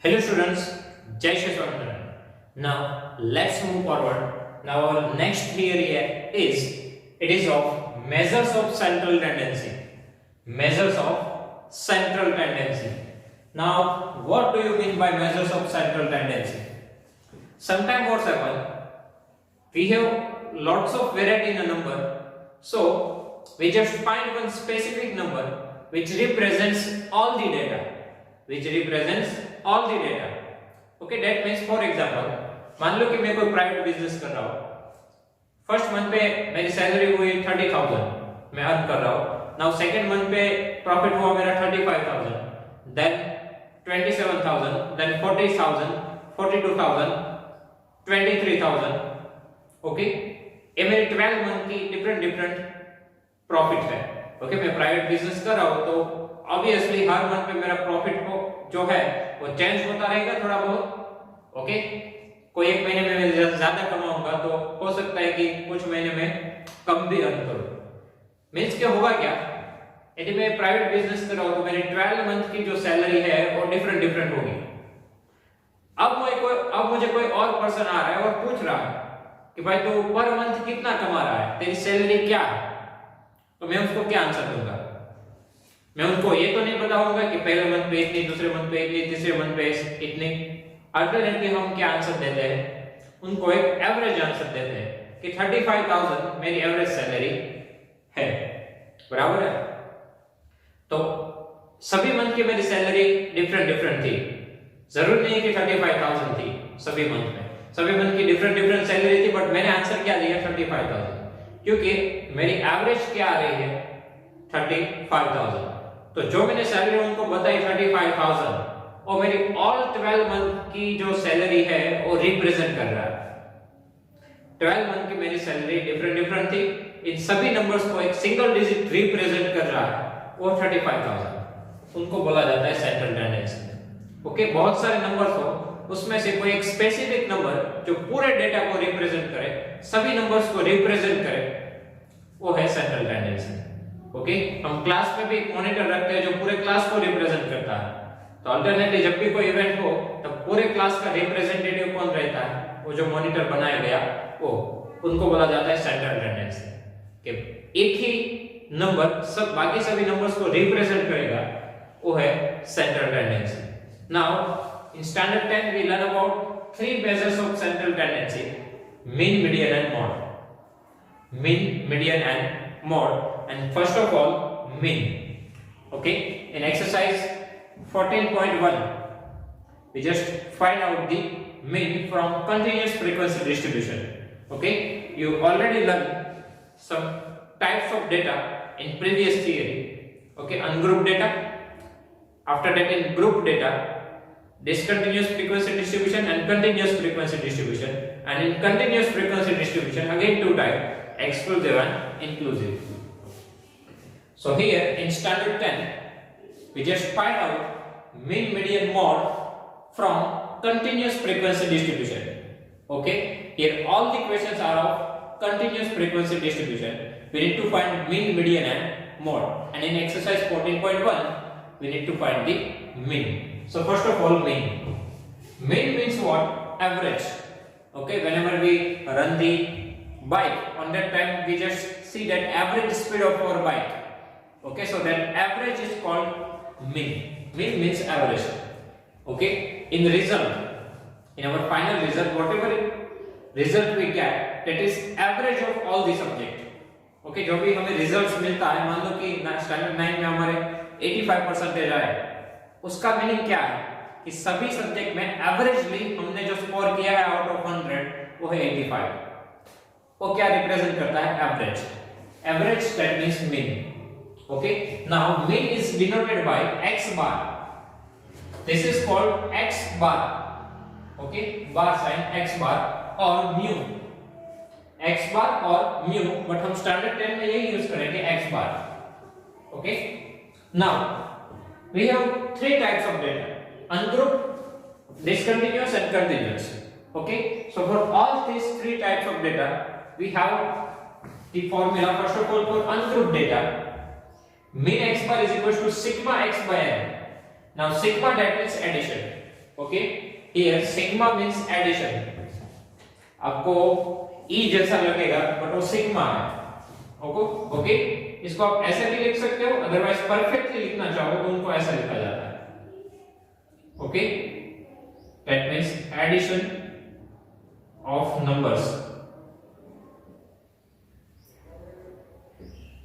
Hello students, Jai Shri Swaminarayan. Now let's move forward. Now our next theory is it is of measures of central tendency. Measures of central tendency. Now what do you mean by measures of central tendency? Sometimes what's happen? We have lots of variety in a number, so we just find one specific number which represents all the data. Okay, that means for example, मान लो कि मैं कोई private business कर रहा हूँ. First month पे मेरी salary हुई 30,000 मैं अर्न कर रहा हूँ. नाउ सेकंड मंथ पे प्रॉफिट हुआ मेरा 35,000, देन 27,000, देन 40,000, 42,000, 23,000. ओके, ये मेरे 12 मंथ की डिफरेंट प्रॉफिट है. ओके, मैं प्राइवेट बिजनेस कर रहा हूँ तो ऑब्वियसली हर मंथ पे मेरा प्रॉफिट को जो है वो चेंज होता रहेगा थोड़ा बहुत. ओके, कोई एक महीने में मैं ज्यादा कमाऊंगा तो हो सकता है कि कुछ महीने में कम भी अर्न करूं. मींस क्या होगा क्या, यदि मैं प्राइवेट बिजनेस कर रहा हूं तो मेरी 12 मंथ की जो सैलरी है वो डिफरेंट होगी. अब मुझे कोई और पर्सन आ रहा है और पूछ रहा है कि भाई तू पर मंथ कितना कमा रहा है, तेरी सैलरी क्या है, तो मैं उसको क्या आंसर दूंगा? मैं उनको ये तो नहीं बताऊंगा कि पहले मंथ पे इतनी, दूसरे मंथ पे इतनी, तीसरे मंथ पे इतनी. अल्टरनेटली हम क्या आंसर देते हैं, उनको एक एवरेज आंसर देते हैं कि 35,000 मेरी एवरेज सैलरी है. बराबर है. तो सभी मंथ की मेरी सैलरी डिफरेंट थी. जरूर नहीं कि 35,000 थी सभी मंथ में. सभी मंथ की डिफरेंट सैलरी थी, बट मैंने आंसर क्या दिया 35,000, क्योंकि मेरी एवरेज क्या आ रही है 35,000. तो जो मैंने सैलरी उनको बताई 35,000 और मेरी ऑल 12 मंथ की जो सैलरी है वो रिप्रेजेंट कर रहा है. 12 मंथ की मेरी सैलरी डिफरेंट थी. इन सभी नंबर्स को एक सिंगल डिजिट रिप्रेजेंट कर रहा है, वो 35,000. उनको बोला जाता है सेंट्रल टेंडेंसी. ओके, बहुत सारे नंबर्स हो, उसमें से कोई एक स्पेसिफिक नंबर जो पूरे डेटा को रिप्रेजेंट करे, सभी नंबर्स को रिप्रेजेंट करे, वो है सेंट्रल टेंडेंसी. ओके, हम क्लास में भी एक मॉनिटर रखते हैं जो पूरे क्लास को रिप्रेजेंट करता है. तो अल्टरनेटली जब भी कोई इवेंट हो तब पूरे क्लास का रिप्रेजेंटेटिव कौन रहता है, वो जो मॉनिटर बनाया गया वो, उनको बोला जाता है सेंट्रल टेंडेंसी. कि एक ही नंबर सब बाकी सभी नंबर्स को रिप्रेजेंट करेगा, वो है central tendency. Now in standard 10 we learn about three measures of central tendency: mean, median and mode. Mean, median and mode. And first of all, mean. Okay, in exercise 14.1 we just find out the mean from continuous frequency distribution. Okay, you already learned some types of data in previous theory. Okay, ungrouped data, after that in group data, discontinuous frequency distribution and continuous frequency distribution. And in continuous frequency distribution again two types: exclusive and inclusive. So here in standard 10 we just find out mean, median, mode from continuous frequency distribution. Okay, here all the questions are of continuous frequency distribution. We need to find mean, median and mode. And in exercise 14.1 we need to find the mean. So first of all, mean. Mean means what? Average. Okay, whenever we run the bike, on that time we just see that average speed of our bike. Okay, so that average is called mean. Mean means average. Okay, in the result, in our final result, whatever result we get, that is average of all the subject. Okay, जो भी हमें results मिलता है, मान लो कि standard 9 में हमारे 85% आए, उसका मीनिंग क्या है कि सभी सब्जेक्ट में एवरेजली हमने जो स्कोर किया है आउट ऑफ 100 वो है 85. वो क्या रिप्रेजेंट करता है? Average. Average that means mean. Okay, now mean is denoted by x bar. This is called x bar. Okay, bar sign x bar और mu. x bar और mu, बट हम standard 10 में यही यूज करेंगे x bar. Okay, now we have three types of data: ungrouped, discontinuous and continuous. Okay, so for all these three types of data we have the formula. First of all, for ungrouped data, mean x bar is equal to sigma x by n. Now sigma, that means addition. Okay, here sigma means addition. आपको ई जैसा लगेगा but वो sigma है। Okay, इसको आप ऐसे भी लिख सकते हो, अदरवाइज परफेक्टली लिखना चाहो तो उनको ऐसा लिखा जाता है। Okay, that means addition of numbers.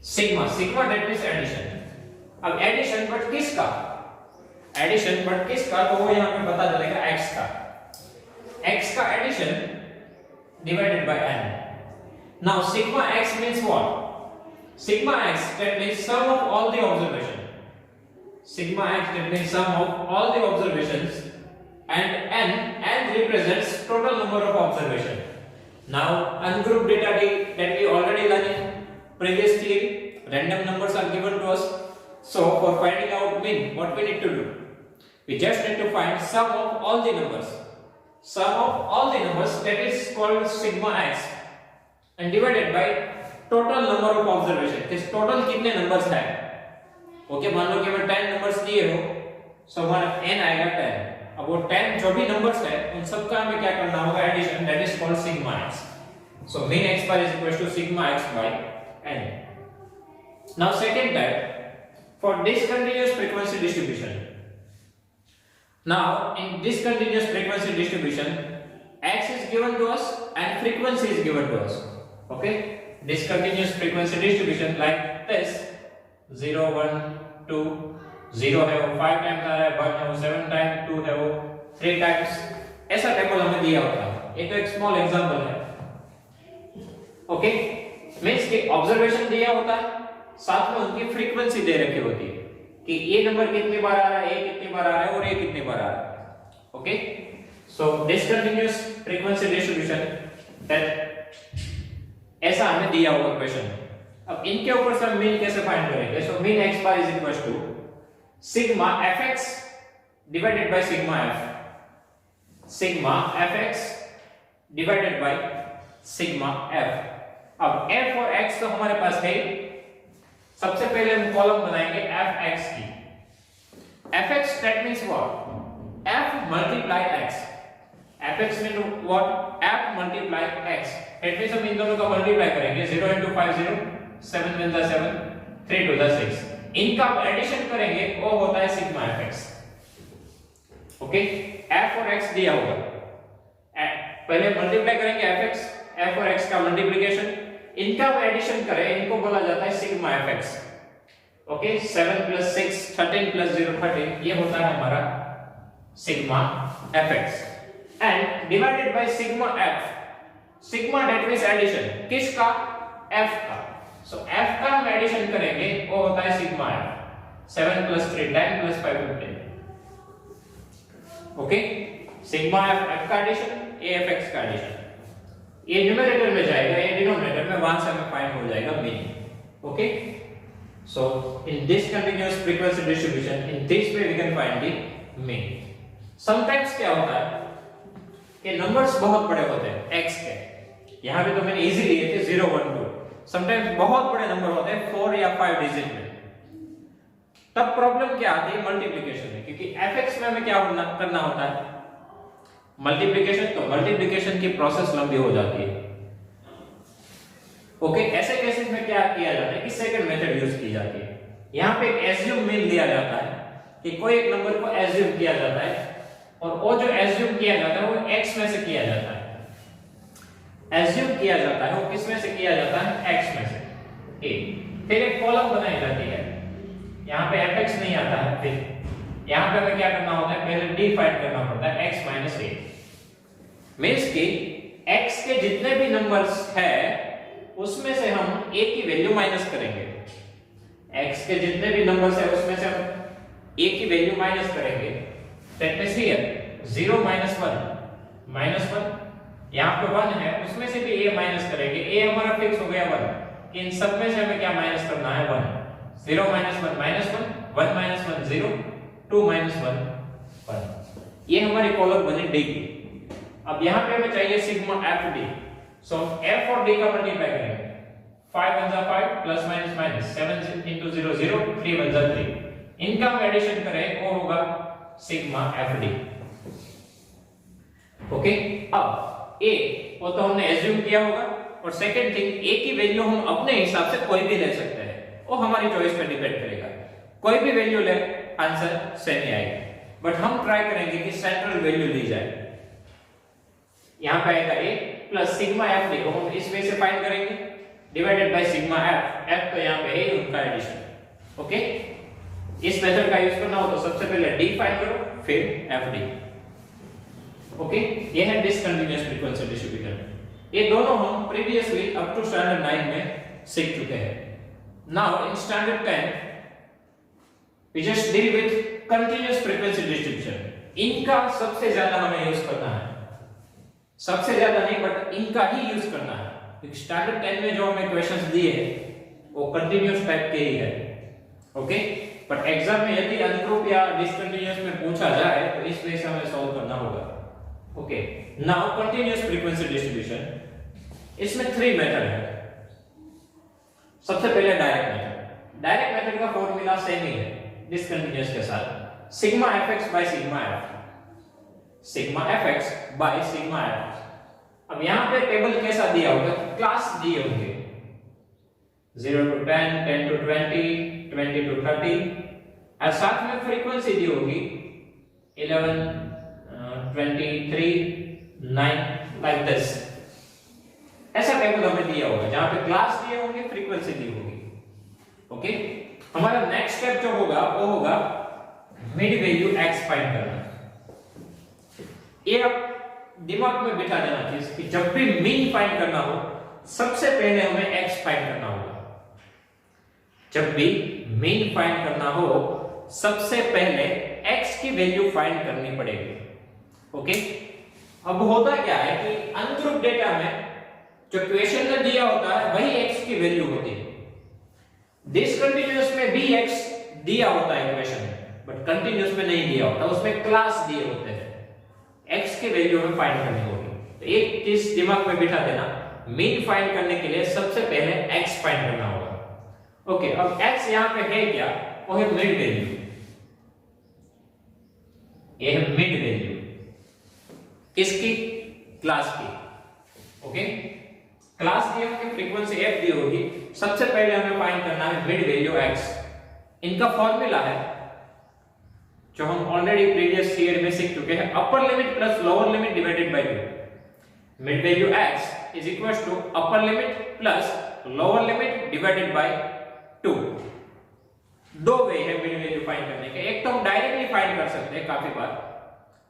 Sigma that means addition. अब एडिशन बट किसका? एडिशन बट किसका, तो वो यहां पे पता चलेगा x का। x का addition divided by n. Now sigma x means what? Sigma x that means sum of all the observation. Sigma x that means sum of all the observations, and n represents total number of observation. Now ungrouped data that we already learned in previous theory, random numbers are given to us. So for finding out mean, what we need to do? We just need to find sum of all the numbers. Sum of all the numbers, that is called sigma x, and divided by total number of observation. इस total कितने numbers हैं? Okay, मान लो कि मैं 10 numbers दिए हो, so हमारा n आएगा 10। अब वो 10 जो भी numbers है उन सब का हमें क्या करना होगा? Addition, that is called sigma x. So mean x bar is equal to sigma x by n. Now second type, for discontinuous frequency distribution. Now in discontinuous frequency distribution, x is given to us and frequency is given to us. Okay, discontinuous frequency distribution like this, 0 1 2, 0 है वो 5 times आ रहा है, 1 है वो 7 times, 2 है वो 3 times, ऐसा table हमें दिया होता है। ये तो एक स्मॉल एग्जांपल है। ओके, मींस कि ऑब्जर्वेशन दिया होता है, साथ में उनकी फ्रीक्वेंसी दे रखी होती है कि ये नंबर कितनी बार आ रहा है, ये कितनी बार आ रहा है और ये कितनी बार आ रहा है। Okay, so discontinuous frequency distribution that ऐसा हमें दिया हुआ क्वेश्चन। अब इनके ऊपर से हम मीन कैसे फाइंड करेंगे? So mean x bar is equal to sigma fx divided by sigma f, sigma fx divided by sigma f। अब f और x तो हमारे पास है, सबसे पहले हम कॉलम बनाएंगे fx की। fx that means what? f multiply x. fx means what? f multiply x. That means हम इन दोनों का मल्टीप्लाई करेंगे। 0 into 5 0, 7 1 the 7, 3 2 the 6। इनका एडिशन करेंगे, वो होता है सिग्मा fx। ओके, f और x दिया होगा, पहले मल्टीप्लाई करेंगे fx, f और x का मल्टीप्लिकेशन, इनका एडिशन करें, इनको बोला जाता है सिग्मा fx। ओके, 7 + 6 13 + 0 13, ये होता है हमारा sigma fx and divided by sigma f। Sigma that means addition, किसका? f का। सो f का हम एडिशन करेंगे, वो होता है sigma f। 7 + 3 10 + 5 15। Okay, sigma f का एडिशन, a fx का एडिशन, ये न्यूमरेटर में जाएगा, ये डिनोमिनेटर में, वहां से हमें फाइंड हो जाएगा mean. Okay, so in discontinuous frequency distribution, in this way we can find the mean. Sometimes क्या होता है कि नंबर्स बहुत बड़े होते हैं x के, यहाँ पे तो मैंने इजी लिए थे 0 1 2। समटाइम्स बहुत बड़े नंबर होते हैं 4 या 5 डिजिट में, तब प्रॉब्लम क्या आती है? मल्टीप्लिकेशन में, क्योंकि fx में हमें क्या करना होता है? मल्टीप्लिकेशन। तो मल्टीप्लिकेशन की प्रोसेस लंबी हो जाती है। ओके, ऐसे केसेस में क्या किया जाता है कि सेकंड मेथड यूज की जाती है। यहाँ पे एज्यूम मीन लिया जाता है कि कोई एक नंबर को एज्यूम किया जाता है, और वो जो एज्यूम किया जाता है वो x में से किया जाता है। एज्यूम किया जाता है वो किस में से किया जाता है? x में से। फिर एक कॉलम बनाई जाती है, यहाँ पे fx नहीं आता है, फिर यहाँ पे हमें क्या करना होता है? पहले d फाइंड करना पड़ता है, x - a। मींस कि x के जितने भी नंबर्स है उसमें से हम a की वैल्यू माइनस करेंगे। x के जितने भी नंबर्स है उसमें से हम a की वैल्यू माइनस करेंगे। दैट मींस हियर 0 - 1 -1, यहाँ पे 1 है, उसमें से भी a माइनस करेंगे। a हमारा फिक्स हो गया 1, इन सब में से हमें क्या माइनस करना है? 1। 0 - 1 -1, 1 - 1 0, 2 - 1 1। ये हमारी कॉलम बनी d की। अब यहाँ पे हमें चाहिए सिग्मा fd, सो f और d का मल्टीप्लाई करेंगे। 5 1 5 प्लस माइनस माइनस, 7 into 0 0, 3 1 3। इनका हम एडिशन करें, वो होगा सिग्मा fd। ओके, अब ए वो तो हमने एज्यूम किया होगा, और सेकंड थिंग ए की वैल्यू हम अपने हिसाब से कोई भी ले सकते हैं, वो हमारी चॉइस पे डिपेंड करेगा। कोई भी वैल्यू ले, आंसर सेम ही आएगा, बट हम ट्राई करेंगे कि सेंट्रल वैल्यू ली जाए। यहां पे आएगा ए प्लस सिग्मा एफ डी को हम इस वे से फाइंड करेंगे, divided by sigma F, F तो यहां पे है उनका एडिशन। ओके, इस मेथड का यूज करना हो तो सबसे पहले डी फाइंड करो, फिर एफ डी। ओके, ये है डिसकंटीन्यूअस फ्रीक्वेंसी डिस्ट्रीब्यूशन। ये दोनों हम प्रीवियसली अप टू स्टैंडर्ड 9 में सीख चुके हैं। Now in standard 10 we just deal with continuous frequency distribution. इनका सबसे ज्यादा हमें यूज करना है, सबसे ज्यादा नहीं बट इनका ही यूज करना है, क्योंकि स्टैंडर्ड 10 में जो हमें क्वेश्चंस दिए वो कंटीन्यूअस टाइप के ही है। ओके, बट एग्जाम में यदि अनग्रुप या डिसकंटीन्यूअस में पूछा जाए तो इस वे से हमें सॉल्व करना होगा। Okay, now continuous frequency distribution, इसमें 3 मेथड है। सबसे पहले डायरेक्ट मेथड। डायरेक्ट मेथड का फॉर्मूला सेम ही है डिसकंटीन्यूअस के साथ, sigma fx bye sigma f, sigma fx bye sigma f। अब यहां पे टेबल कैसा दिया होगा, क्लास दिए होंगे 0 to 10, 10 to 20, 20 to 30, और साथ में फ्रीक्वेंसी दी होगी 11, 23, 9, लाइक दिस। ऐसा टेबल हमें दिया होगा जहां पे क्लास दिए होंगे, फ्रीक्वेंसी दी होगी। ओके, हमारा नेक्स्ट स्टेप जो होगा वो होगा मिड वैल्यू x फाइंड करना। ये आप दिमाग में बिठा देना चाहिए कि जब भी मीन फाइंड करना हो सबसे पहले हमें x फाइंड करना होगा। जब भी मीन फाइंड करना हो सबसे पहले x की वैल्यू फाइंड करनी पड़ेगी। ओके, अब होता क्या है कि अनग्रुप डेटा में जो क्वेश्चन में दिया होता है वही x की वैल्यू होती है। डिसकंटीन्यूअस में भी x दिया होता है क्वेश्चन में, बट कंटीन्यूअस में नहीं दिया होता, उसमें क्लास दिए होते हैं, x की वैल्यू हमें फाइंड करनी होगी। तो एक चीज दिमाग में बिठा देना, मीन फाइंड करने के लिए सबसे पहले x फाइंड करना होगा। ओके, अब x यहां पे है क्या, वो है मिड वैल्यू, ये है मिड वैल्यू किसकी, क्लास की। ओके, क्लास दी होगी, फ्रीक्वेंसी f दी होगी, सबसे पहले हमें फाइंड करना है मिड वैल्यू x। इनका फॉर्मूला है जो हम ऑलरेडी प्रीवियस थियरी में सीख चुके हैं, upper limit plus lower limit divided by 2। Mid value x is equals to upper limit plus lower limit divided by 2। दो वे है मिड वैल्यू फाइंड करने के, एक तो हम डायरेक्टली फाइंड कर सकते हैं काफी बार,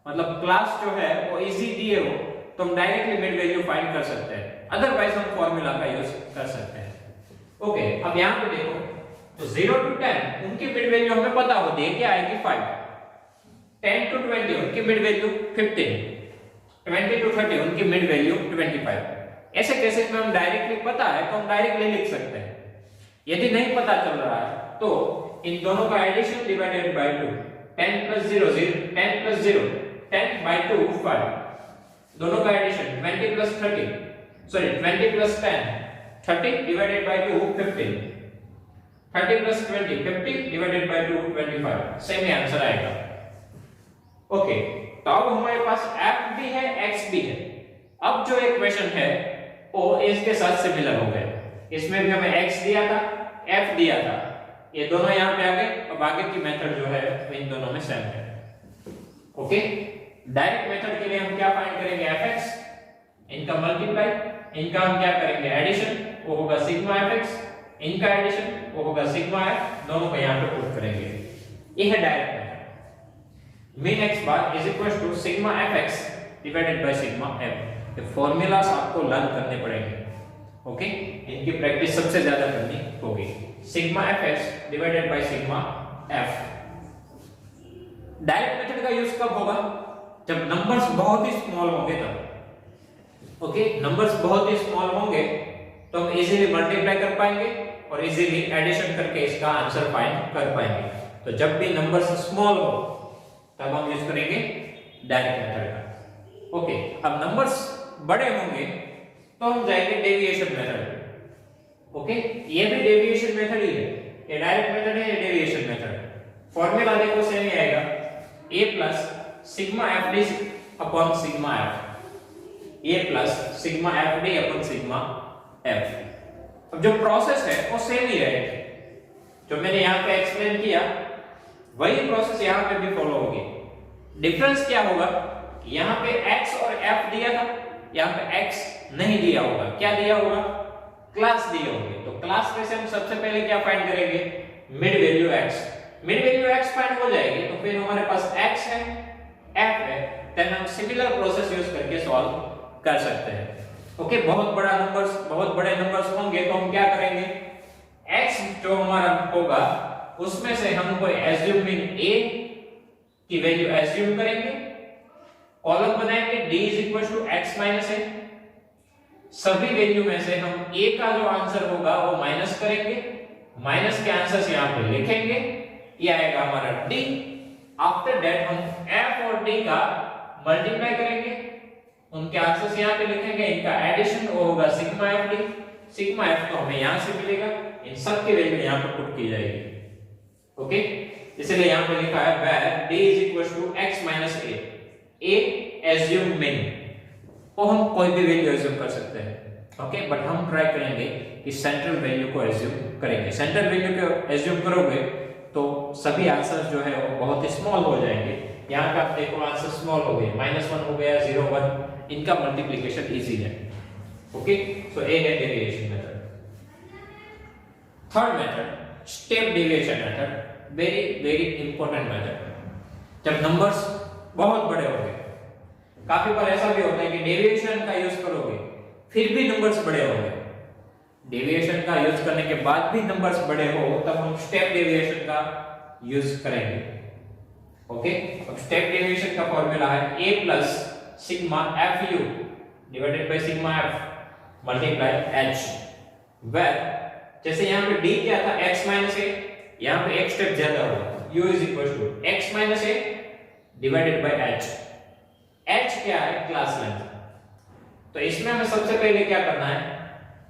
मतलब क्लास जो है वो इजी दिए हो तो हम डायरेक्टली मिड वैल्यू फाइंड कर सकते हैं, अदरवाइज हम फॉर्मूला का यूज कर सकते हैं। ओके, अब यहां पे देखो तो 0 to 10 उनकी मिड वैल्यू हमें पता होती है, क्या आएगी 5, 10 to 20 उनकी मिड वैल्यू 15, 20 to 30 उनकी मिड वैल्यू 25। ऐसे केसेस में हम डायरेक्टली पता है तो हम डायरेक्टली लिख सकते हैं। यदि नहीं पता चल रहा है तो इन दोनों का addition divided by 2, 10 plus 0 0, 10 plus 0 10 by 2 5, दोनों का addition 20 plus 30, sorry 20 plus 10 30 divided by 2 15, 30 plus 20 50 divided by 2 25, same he answer आएगा। ओके, तो अब हमारे पास f भी है x भी है। अब जो एक क्वेश्चन है वो इसके साथ सिमिलर हो गए, इसमें भी हमें x दिया था, f दिया था, ये दोनों यहाँ पे आ गए। अब आगे की मेथड जो है वो इन दोनों में सेम है। ओके, डायरेक्ट मेथड के लिए हम क्या फाइंड करेंगे, fx, इनका मल्टीप्लाई, इनका हम क्या करेंगे एडिशन, वो होगा सिग्मा fx, इनका एडिशन वो होगा सिग्मा f, दोनों को यहाँ पे पुट करेंगे। ये है direct method. Mean x bar is equal to sigma fx divided by sigma f। ये फॉर्मूलास आपको लर्न करने पड़ेंगे। ओके, इनकी प्रैक्टिस सबसे ज्यादा करनी होगी। Sigma fx divided by sigma f। Direct method का यूज कब होगा, जब नंबर्स बहुत ही स्मॉल होंगे तब। ओके, नंबर्स बहुत ही स्मॉल होंगे तो हम इजीली मल्टीप्लाई कर पाएंगे और इजीली एडिशन करके इसका आंसर फाइंड कर पाएंगे। तो जब भी नंबर्स स्मॉल हो तब हम यूज करेंगे डायरेक्ट मेथड का। ओके, अब नंबर्स बड़े होंगे तो हम जाएंगे डेविएशन मेथड। ओके, ये भी डेविएशन मेथड ही है, ये डायरेक्ट मेथड है, ये डेविएशन मेथड। फॉर्मूला देखो सेम ही आएगा, a plus sigma f D upon sigma f। a plus sigma F D upon sigma F. अब जो प्रोसेस है वो सेम ही रहेगी, जो मैंने यहाँ पे एक्सप्लेन किया वही प्रोसेस यहाँ पे भी फॉलो होगी। डिफरेंस क्या होगा, यहाँ पे x और f दिया था, यहाँ पे x नहीं दिया होगा। क्या दिया होगा, क्लास दिए होंगे। तो क्लास में से हम सबसे पहले क्या फाइंड करेंगे, mid value x। Mid value x find हो जाएगी तो फिर हमारे पास x है, f है, देन हम सिमिलर प्रोसेस यूज करके सॉल्व कर सकते हैं। ओके, बहुत बड़े नंबर्स होंगे तो हम क्या करेंगे, x जो हमारा होगा उसमें से हम कोई एज्यूम इन a की वैल्यू एज्यूम करेंगे, कॉलम बनाएंगे d x - a। सभी वैल्यू में से हम a का जो आंसर होगा वो माइनस करेंगे, माइनस के आंसर्स यहाँ पे लिखेंगे, ये आएगा हमारा d। आफ्टर दैट हम f और d का मल्टीप्लाई करेंगे, उनके आंसर्स यहाँ पे लिखेंगे, इनका एडिशन वो होगा sigma F D. Sigma F तो हमें यहाँ से मिलेगा, इन सब की वैल्यू यहाँ पे पुट की जाएगी। ओके, इसलिए यहाँ पे लिखा है where d x - a, a assume min, वो हम कोई भी वैल्यू एज्यूम कर सकते हैं। ओके, बट हम ट्राई करेंगे कि सेंट्रल वैल्यू को एज्यूम करेंगे। सेंट्रल वैल्यू को एज्यूम करोगे तो सभी आंसर्स जो है वो बहुत ही स्मॉल हो जाएंगे। यहाँ पे आप देखो आंसर स्मॉल हो गए, -1 हो गया, 0 1, इनका मल्टीप्लिकेशन इजी है। ओके, सो ए है deviation method. Third method step deviation method, very important method. जब नंबर्स बहुत बड़े हो गए, काफी बार ऐसा भी होता है कि डेविएशन का यूज करोगे फिर भी नंबर्स बड़े हो गए, डेविएशन का यूज करने के बाद भी नंबर्स बड़े हो, तब हम स्टेप डेविएशन का यूज करेंगे। ओके, अब स्टेप डेविएशन का फॉर्मूला है a plus sigma f u divided by sigma f multiply h, where जैसे यहाँ पे d क्या था x - a, यहाँ पे एक स्टेप ज्यादा होगा, u = x - a divided by h। h क्या है, क्लास लेंथ। तो इसमें हमें सबसे पहले क्या करना है,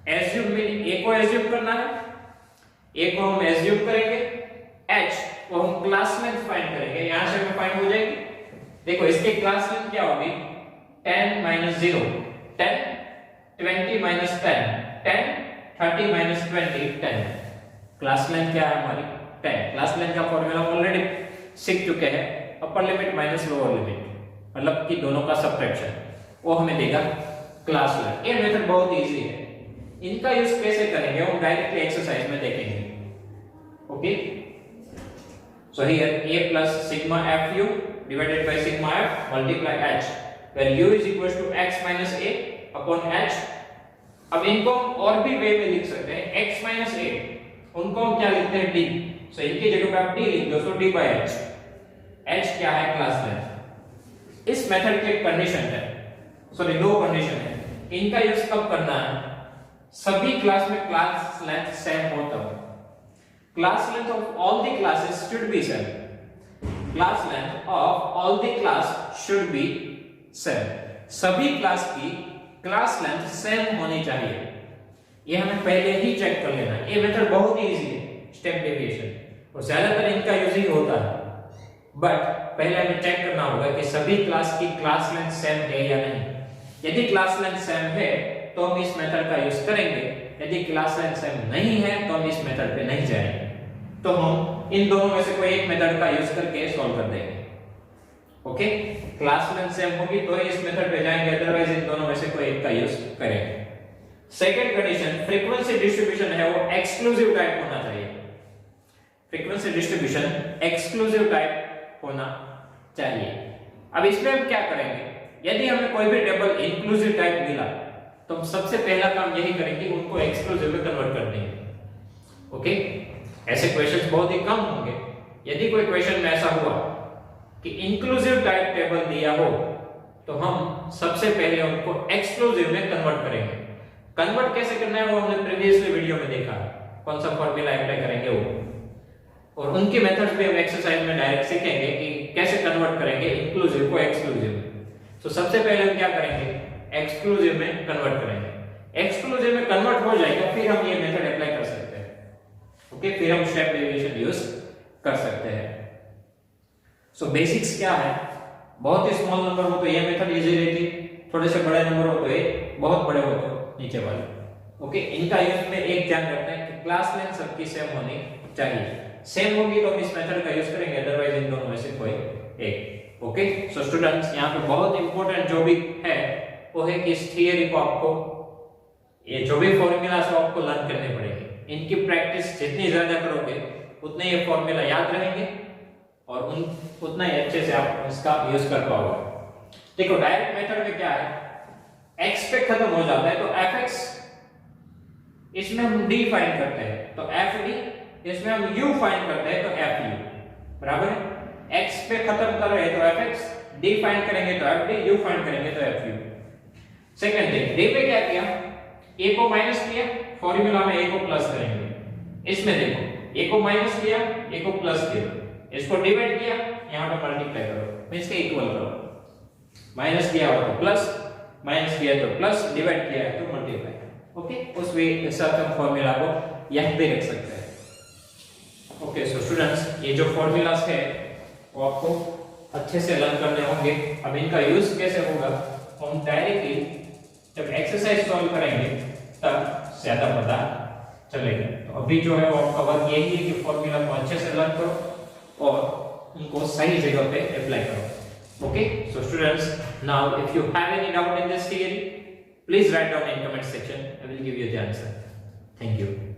एज्यूम मीन a को एज्यूम करना है, a को हम एज्यूम करेंगे, h को हम क्लास लेंथ फाइंड करेंगे, यहां से हमें फाइंड हो जाएगी। देखो इसकी क्लास लेंथ क्या होगी, 10 - 0 10, 20 - 10 10, 30 - 20 10। क्लास लेंथ क्या है हमारी, 10। क्लास लेंथ का फॉर्मूला ऑलरेडी सीख चुके हैं, upper limit minus lower limit, मतलब कि दोनों का सब्ट्रैक्शन, वो हमें देगा क्लास लेंथ। ये मेथड बहुत इजी है, इनका यूज कैसे करेंगे हम डायरेक्टली एक्सरसाइज में देखेंगे। Okay, so here a plus sigma fu divided by sigma f multiply h, where u = x - a upon h। अब इनको हम और भी वे में लिख सकते हैं, x - a उनको हम क्या लिखते हैं, d। सो इनकी जगह पे आप d लिख दो, so d by h। h क्या है, क्लास लेंथ। इस मेथड की एक कंडीशन है, सॉरी दो कंडीशन है, इनका यूज कब करना है, सभी क्लास में क्लास लेंथ सेम हो तब। Class length of all the classes should be same. Class length of all the class should be same. सभी क्लास की क्लास लेंथ सेम होनी चाहिए, ये हमें पहले ही चेक कर लेना है। ये मेथड बहुत ही इजी है, स्टेप डेविएशन, और ज्यादातर इनका यूज ही होता है, बट पहले हमें चेक करना होगा कि सभी क्लास की क्लास लेंथ सेम है या नहीं। यदि क्लास लेंथ सेम है तो हम इस मेथड का यूज करेंगे, यदि क्लास लेंथ सेम नहीं है तो हम इस मेथड पे नहीं जाएंगे। तो हम इन दोनों में से कोई एक मेथड का यूज करके सॉल्व कर देंगे। ओके, क्लास लेंथ सेम होगी तो इस मेथड पे जाएंगे, अदरवाइज इन दोनों में से कोई एक का यूज करेंगे। सेकंड कंडीशन, फ्रीक्वेंसी डिस्ट्रीब्यूशन है वो एक्सक्लूसिव टाइप होना चाहिए। फ्रीक्वेंसी डिस्ट्रीब्यूशन एक्सक्लूसिव टाइप होना चाहिए। अब इसमें हम क्या करेंगे, यदि हमें कोई भी टेबल इंक्लूसिव टाइप मिला तो हम सबसे पहला काम यही करेंगे, उनको एक्सक्लूसिव में कन्वर्ट कर देंगे। ओके, ऐसे क्वेश्चंस बहुत ही कम होंगे। यदि कोई क्वेश्चन में ऐसा हुआ कि इंक्लूसिव टाइप टेबल दिया हो तो हम सबसे पहले उनको एक्सक्लूसिव में कन्वर्ट करेंगे। कन्वर्ट कैसे करना है वो हमने प्रीवियसली वीडियो में देखा, कौन सा फॉर्मूला अप्लाई करेंगे वो, और उनकी मेथड्स भी हम एक्सरसाइज में डायरेक्ट सीखेंगे कि कैसे कन्वर्ट करेंगे इंक्लूसिव को एक्सक्लूसिव में। तो सबसे पहले हम क्या करेंगे, एक्सक्लूसिव में कन्वर्ट करेंगे। एक्सक्लूसिव में कन्वर्ट हो जाएगा फिर हम ये मेथड अप्लाई कर सकते हैं। ओके, फिर हम स्टेप डेविएशन यूज कर सकते हैं। सो बेसिक्स क्या है, बहुत ही स्मॉल नंबर हो तो ये मेथड इजी रहती, थोड़े से बड़े नंबर हो तो ए, बहुत बड़े हो तो नीचे वाले। ओके, इनका यूज में एक ध्यान रखते हैं कि क्लास लेंथ सबकी सेम होनी चाहिए। सेम होगी तो हम इस मेथड का यूज करेंगे, अदरवाइज इन दोनों में से कोई एक। ओके, सो स्टूडेंट्स यहाँ पे बहुत इंपॉर्टेंट जो भी है वो है कि इस थियरी को आपको, ये जो भी फॉर्मूला है आपको लर्न करने पड़ेंगे। इनकी प्रैक्टिस जितनी ज्यादा करोगे उतने ये फॉर्मूला याद रहेंगे और उतना ही अच्छे से आप इसका यूज कर पाओगे। देखो डायरेक्ट मेथड में क्या है, x पे खत्म हो जाता है तो fx इसमें हम d फाइंड करते हैं तो fd, इसमें हम u फाइंड करते हैं तो fu, बराबर है। x पे खत्म कर रहे हैं तो fx, d फाइंड करेंगे तो fd, u फाइंड करेंगे तो fu। सेकंड थिंग, d पे क्या किया, a को माइनस किया, फॉर्मूला में a को प्लस करेंगे। इसमें देखो a को माइनस किया, a को प्लस किया, इसको डिवाइड किया, यहां पे मल्टीप्लाई करो, मींस के इक्वल करो। माइनस किया हो तो प्लस, माइनस किया तो प्लस, डिवाइड किया है तो मल्टीप्लाई। ओके, उस वे के साथ हम फॉर्मूला को यहां पे रख सकते हैं। ओके, सो स्टूडेंट्स ये जो फॉर्मूलास है वो आपको अच्छे से लर्न करने होंगे। अब इनका यूज कैसे होगा हम डायरेक्टली जब एक्सरसाइज सॉल्व करेंगे तब ज्यादा पता चलेगा। तो अभी जो है वो आपका वर्क यही है कि फॉर्मूला को अच्छे से लर्न करो और उनको सही जगह पे अप्लाई करो। Okay, so students, now if you have any doubt in this theory, please write down in comment section. I will give you the answer. Thank you.